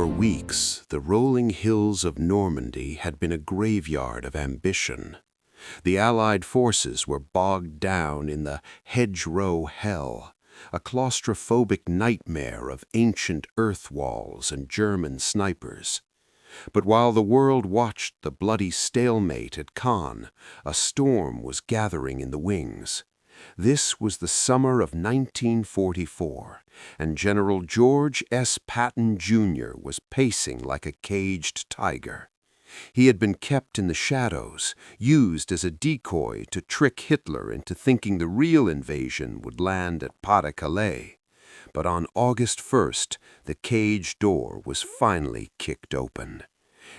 For weeks, the rolling hills of Normandy had been a graveyard of ambition. The Allied forces were bogged down in the hedgerow hell, a claustrophobic nightmare of ancient earth walls and German snipers. But while the world watched the bloody stalemate at Caen, a storm was gathering in the wings. This was the summer of 1944, and General George S. Patton, Jr. was pacing like a caged tiger. He had been kept in the shadows, used as a decoy to trick Hitler into thinking the real invasion would land at Pas-de-Calais. But on August 1st, the cage door was finally kicked open.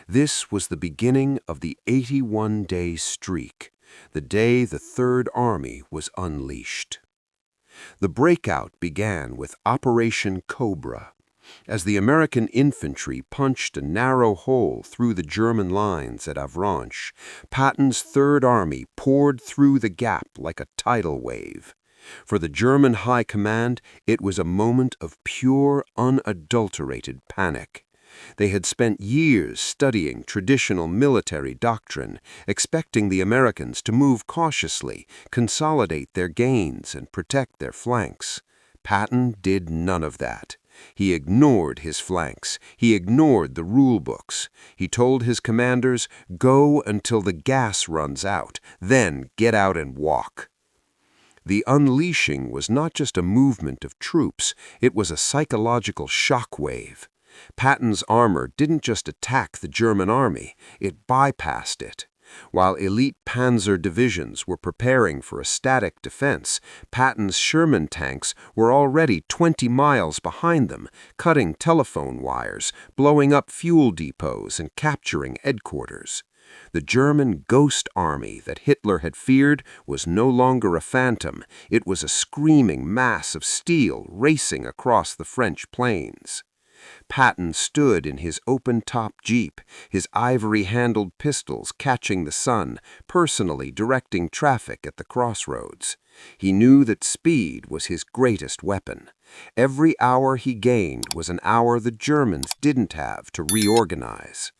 This was the beginning of the 81-day streak, the day the Third Army was unleashed. The breakout began with Operation Cobra. As the American infantry punched a narrow hole through the German lines at Avranches, Patton's Third Army poured through the gap like a tidal wave. For the German High Command, it was a moment of pure, unadulterated panic. They had spent years studying traditional military doctrine, expecting the Americans to move cautiously, consolidate their gains, and protect their flanks. Patton did none of that. He ignored his flanks. He ignored the rule books. He told his commanders, "Go until the gas runs out, then get out and walk." The unleashing was not just a movement of troops, it was a psychological shockwave. Patton's armor didn't just attack the German army, it bypassed it. While elite Panzer divisions were preparing for a static defense, Patton's Sherman tanks were already 20 miles behind them, cutting telephone wires, blowing up fuel depots, and capturing headquarters. The German ghost army that Hitler had feared was no longer a phantom. It was a screaming mass of steel racing across the French plains. Patton stood in his open-top jeep, his ivory-handled pistols catching the sun, personally directing traffic at the crossroads. He knew that speed was his greatest weapon. Every hour he gained was an hour the Germans didn't have to reorganize.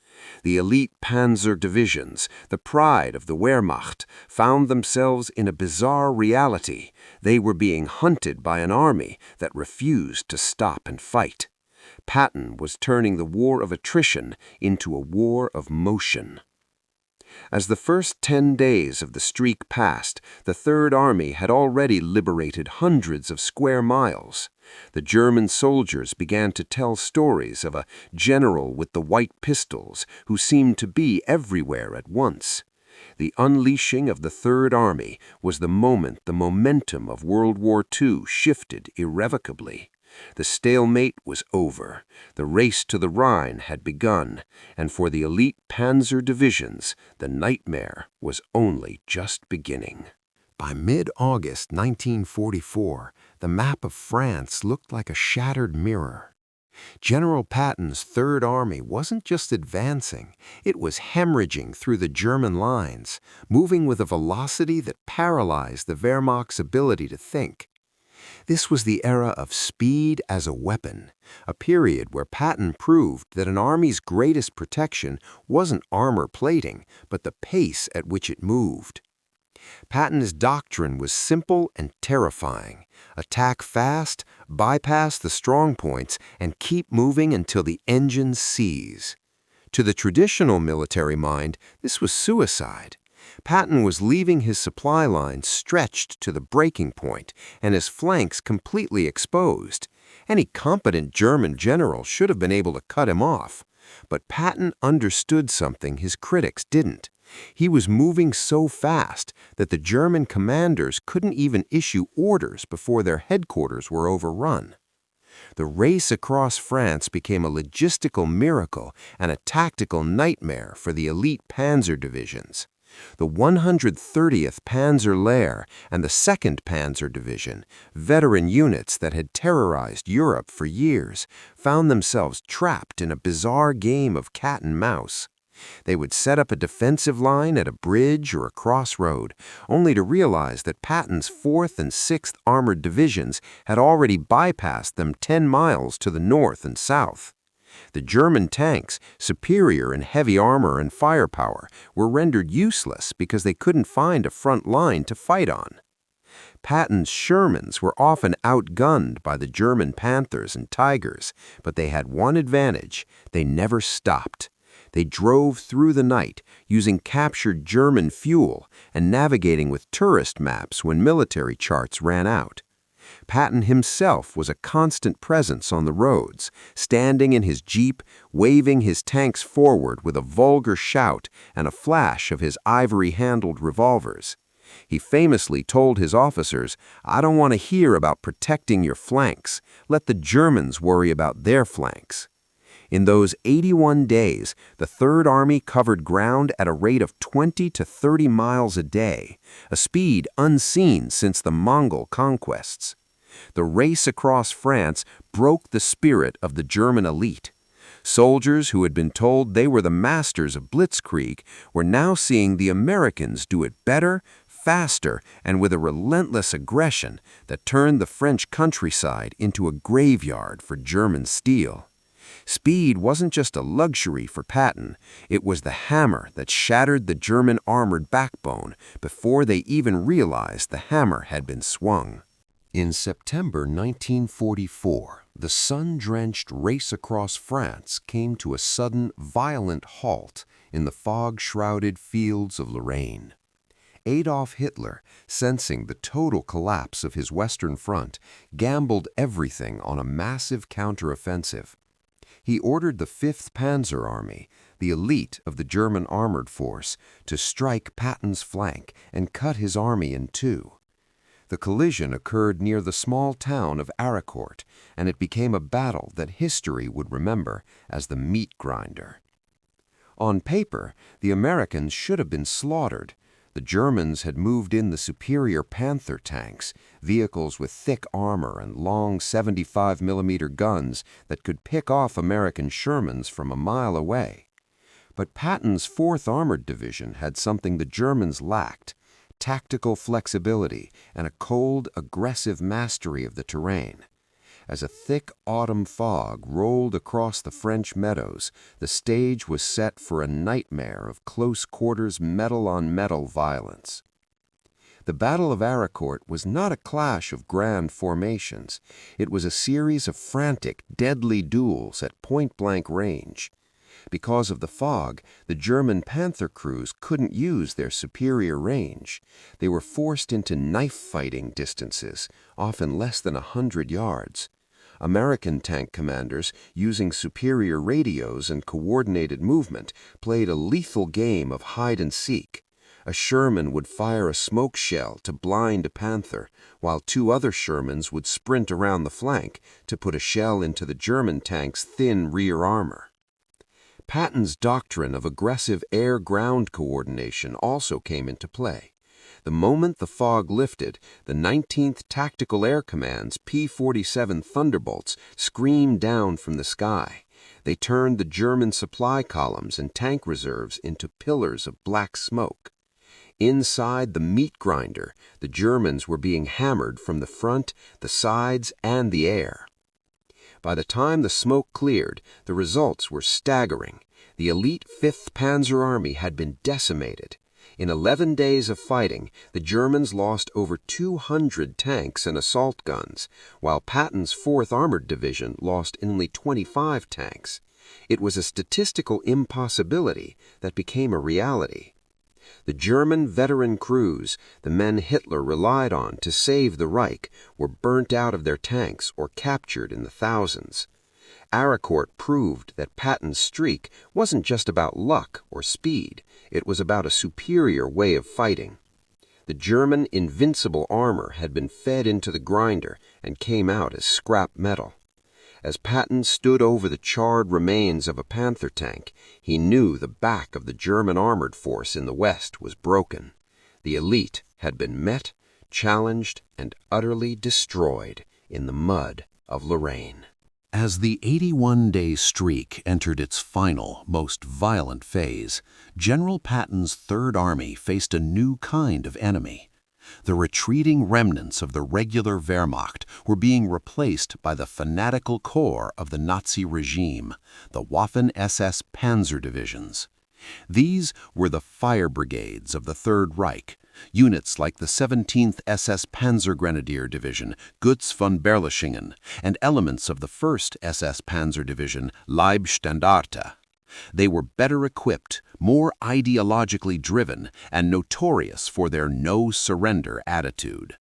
The elite Panzer divisions, the pride of the Wehrmacht, found themselves in a bizarre reality. They were being hunted by an army that refused to stop and fight. Patton was turning the war of attrition into a war of motion. As the first 10 days of the streak passed, the Third Army had already liberated hundreds of square miles. The German soldiers began to tell stories of a general with the white pistols who seemed to be everywhere at once. The unleashing of the Third Army was the moment the momentum of World War II shifted irrevocably. The stalemate was over, the race to the Rhine had begun, and for the elite Panzer divisions, the nightmare was only just beginning. By mid-August 1944, the map of France looked like a shattered mirror. General Patton's Third Army wasn't just advancing, it was hemorrhaging through the German lines, moving with a velocity that paralyzed the Wehrmacht's ability to think. This was the era of speed as a weapon, a period where Patton proved that an army's greatest protection wasn't armor plating, but the pace at which it moved. Patton's doctrine was simple and terrifying. Attack fast, bypass the strongpoints, and keep moving until the engines seize. To the traditional military mind, this was suicide. Patton was leaving his supply lines stretched to the breaking point and his flanks completely exposed. Any competent German general should have been able to cut him off. But Patton understood something his critics didn't. He was moving so fast that the German commanders couldn't even issue orders before their headquarters were overrun. The race across France became a logistical miracle and a tactical nightmare for the elite Panzer divisions. The 130th Panzer Lehr and the 2nd Panzer Division, veteran units that had terrorized Europe for years, found themselves trapped in a bizarre game of cat and mouse. They would set up a defensive line at a bridge or a crossroad, only to realize that Patton's 4th and 6th Armored Divisions had already bypassed them 10 miles to the north and south. The German tanks, superior in heavy armor and firepower, were rendered useless because they couldn't find a front line to fight on. Patton's Shermans were often outgunned by the German Panthers and Tigers, but they had one advantage: they never stopped. They drove through the night, using captured German fuel and navigating with tourist maps when military charts ran out. Patton himself was a constant presence on the roads, standing in his jeep, waving his tanks forward with a vulgar shout and a flash of his ivory-handled revolvers. He famously told his officers, "I don't want to hear about protecting your flanks. Let the Germans worry about their flanks." In those 81 days, the Third Army covered ground at a rate of 20 to 30 miles a day, a speed unseen since the Mongol conquests. The race across France broke the spirit of the German elite. Soldiers who had been told they were the masters of blitzkrieg were now seeing the Americans do it better, faster, and with a relentless aggression that turned the French countryside into a graveyard for German steel. Speed wasn't just a luxury for Patton, it was the hammer that shattered the German armored backbone before they even realized the hammer had been swung. In September 1944, the sun-drenched race across France came to a sudden, violent halt in the fog-shrouded fields of Lorraine. Adolf Hitler, sensing the total collapse of his Western Front, gambled everything on a massive counteroffensive. He ordered the 5th Panzer Army, the elite of the German armored force, to strike Patton's flank and cut his army in two. The collision occurred near the small town of Arracourt, and it became a battle that history would remember as the meat grinder. On paper, the Americans should have been slaughtered. The Germans had moved in the superior Panther tanks, vehicles with thick armor and long 75mm guns that could pick off American Shermans from a mile away. But Patton's 4th Armored Division had something the Germans lacked: tactical flexibility and a cold, aggressive mastery of the terrain. As a thick autumn fog rolled across the French meadows, the stage was set for a nightmare of close-quarters metal-on-metal violence. The Battle of Arracourt was not a clash of grand formations. It was a series of frantic, deadly duels at point-blank range. Because of the fog, the German Panther crews couldn't use their superior range. They were forced into knife-fighting distances, often less than 100 yards. American tank commanders, using superior radios and coordinated movement, played a lethal game of hide-and-seek. A Sherman would fire a smoke shell to blind a Panther, while 2 other Shermans would sprint around the flank to put a shell into the German tank's thin rear armor. Patton's doctrine of aggressive air-ground coordination also came into play. The moment the fog lifted, the 19th Tactical Air Command's P-47 Thunderbolts screamed down from the sky. They turned the German supply columns and tank reserves into pillars of black smoke. Inside the meat grinder, the Germans were being hammered from the front, the sides, and the air. By the time the smoke cleared, the results were staggering. The elite 5th Panzer Army had been decimated. In 11 days of fighting, the Germans lost over 200 tanks and assault guns, while Patton's 4th Armored Division lost only 25 tanks. It was a statistical impossibility that became a reality. The German veteran crews, the men Hitler relied on to save the Reich, were burnt out of their tanks or captured in the thousands. Arracourt proved that Patton's streak wasn't just about luck or speed, it was about a superior way of fighting. The German invincible armor had been fed into the grinder and came out as scrap metal. As Patton stood over the charred remains of a Panther tank, he knew the back of the German armored force in the West was broken. The elite had been met, challenged, and utterly destroyed in the mud of Lorraine. As the 81-day streak entered its final, most violent phase, General Patton's Third Army faced a new kind of enemy. The retreating remnants of the regular Wehrmacht were being replaced by the fanatical core of the Nazi regime, the Waffen-SS-Panzer divisions. These were the fire brigades of the Third Reich, units like the 17th SS-Panzer Grenadier Division, Götz von Berlichingen, and elements of the 1st SS-Panzer Division, Leibstandarte. They were better equipped, more ideologically driven, and notorious for their no-surrender attitude.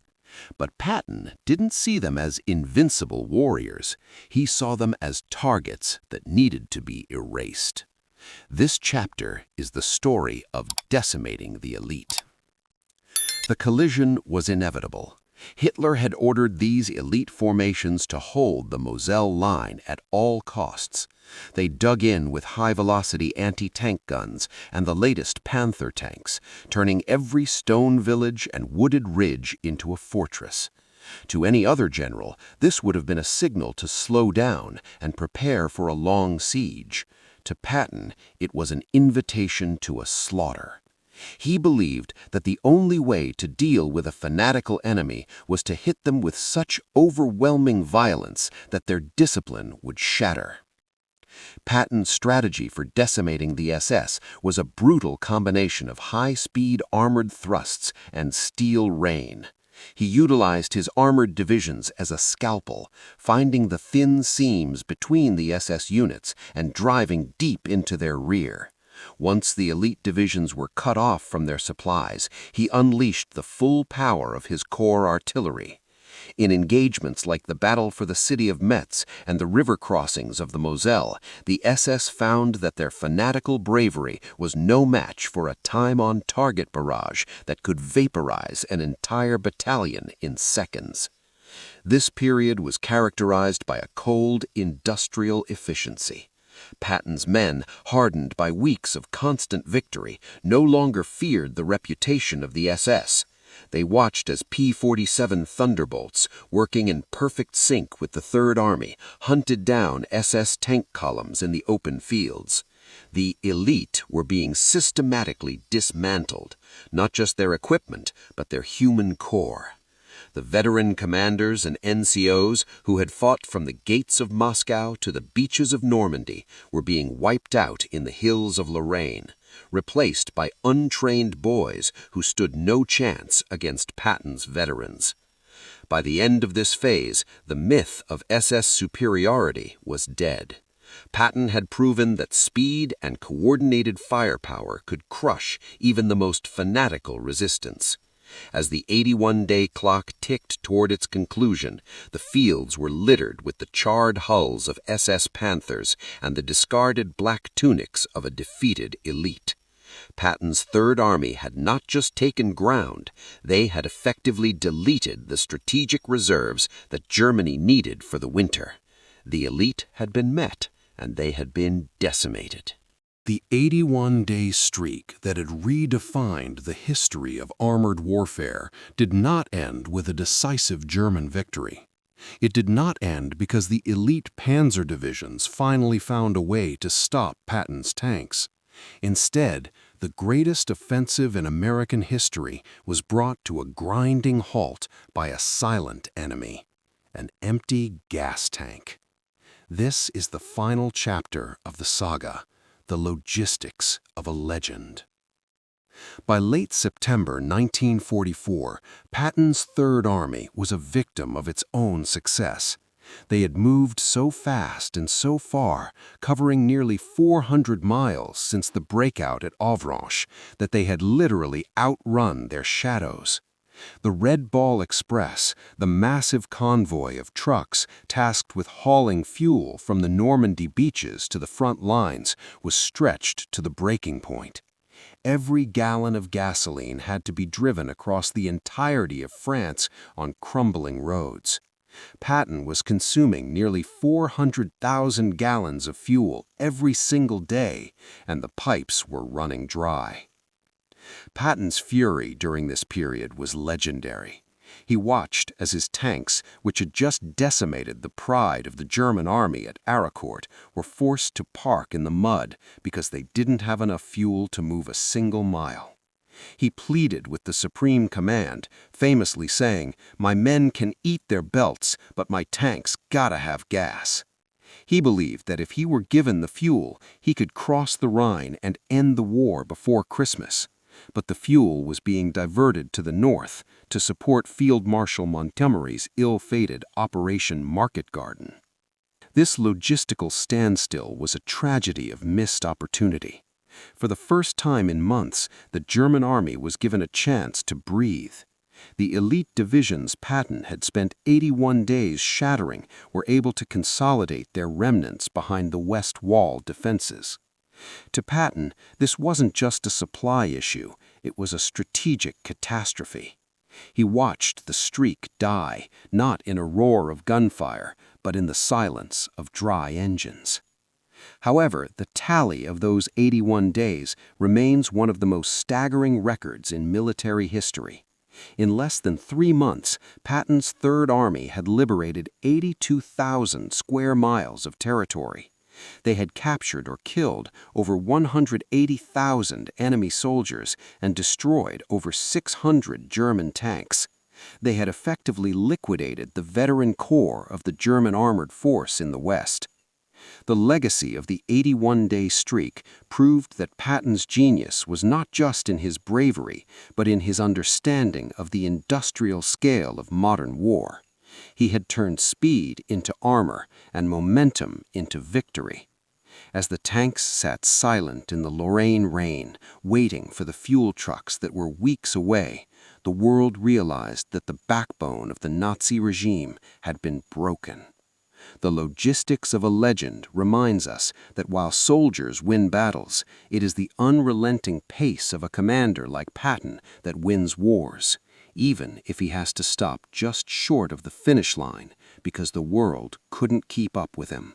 But Patton didn't see them as invincible warriors. He saw them as targets that needed to be erased. This chapter is the story of decimating the elite. The collision was inevitable. Hitler had ordered these elite formations to hold the Moselle line at all costs. They dug in with high-velocity anti-tank guns and the latest Panther tanks, turning every stone village and wooded ridge into a fortress. To any other general, this would have been a signal to slow down and prepare for a long siege. To Patton, it was an invitation to a slaughter. He believed that the only way to deal with a fanatical enemy was to hit them with such overwhelming violence that their discipline would shatter. Patton's strategy for decimating the SS was a brutal combination of high-speed armored thrusts and steel rain. He utilized his armored divisions as a scalpel, finding the thin seams between the SS units and driving deep into their rear. Once the elite divisions were cut off from their supplies, he unleashed the full power of his corps artillery. In engagements like the battle for the city of Metz and the river crossings of the Moselle, the SS found that their fanatical bravery was no match for a time-on-target barrage that could vaporize an entire battalion in seconds. This period was characterized by a cold, industrial efficiency. Patton's men, hardened by weeks of constant victory, no longer feared the reputation of the SS. They watched as P-47 Thunderbolts, working in perfect sync with the Third Army, hunted down SS tank columns in the open fields. The elite were being systematically dismantled, not just their equipment, but their human core. The veteran commanders and NCOs who had fought from the gates of Moscow to the beaches of Normandy were being wiped out in the hills of Lorraine, replaced by untrained boys who stood no chance against Patton's veterans. By the end of this phase, the myth of SS superiority was dead. Patton had proven that speed and coordinated firepower could crush even the most fanatical resistance. As the 81-day clock ticked toward its conclusion, the fields were littered with the charred hulls of SS Panthers and the discarded black tunics of a defeated elite. Patton's Third Army had not just taken ground, they had effectively deleted the strategic reserves that Germany needed for the winter. The elite had been met, and they had been decimated. The 81-day streak that had redefined the history of armored warfare did not end with a decisive German victory. It did not end because the elite panzer divisions finally found a way to stop Patton's tanks. Instead, the greatest offensive in American history was brought to a grinding halt by a silent enemy, an empty gas tank. This is the final chapter of the saga, the logistics of a legend. By late September 1944, Patton's Third Army was a victim of its own success. They had moved so fast and so far, covering nearly 400 miles since the breakout at Avranches, that they had literally outrun their shadows. The Red Ball Express, the massive convoy of trucks tasked with hauling fuel from the Normandy beaches to the front lines, was stretched to the breaking point. Every gallon of gasoline had to be driven across the entirety of France on crumbling roads. Patton was consuming nearly 400,000 gallons of fuel every single day, and the pipes were running dry. Patton's fury during this period was legendary. He watched as his tanks, which had just decimated the pride of the German army at Arracourt, were forced to park in the mud because they didn't have enough fuel to move a single mile. He pleaded with the Supreme Command, famously saying, "My men can eat their belts, but my tanks gotta have gas." He believed that if he were given the fuel, he could cross the Rhine and end the war before Christmas. But the fuel was being diverted to the north to support Field Marshal Montgomery's ill-fated Operation Market Garden. This logistical standstill was a tragedy of missed opportunity. For the first time in months, the German army was given a chance to breathe. The elite divisions Patton had spent 81 days shattering were able to consolidate their remnants behind the West Wall defenses. To Patton, this wasn't just a supply issue, it was a strategic catastrophe. He watched the streak die, not in a roar of gunfire, but in the silence of dry engines. However, the tally of those 81 days remains one of the most staggering records in military history. In less than 3 months, Patton's Third Army had liberated 82,000 square miles of territory. They had captured or killed over 180,000 enemy soldiers and destroyed over 600 German tanks. They had effectively liquidated the veteran core of the German armored force in the West. The legacy of the 81-day streak proved that Patton's genius was not just in his bravery, but in his understanding of the industrial scale of modern war. He had turned speed into armor and momentum into victory. As the tanks sat silent in the Lorraine rain, waiting for the fuel trucks that were weeks away, the world realized that the backbone of the Nazi regime had been broken. The logistics of a legend reminds us that while soldiers win battles, it is the unrelenting pace of a commander like Patton that wins wars, even if he has to stop just short of the finish line because the world couldn't keep up with him.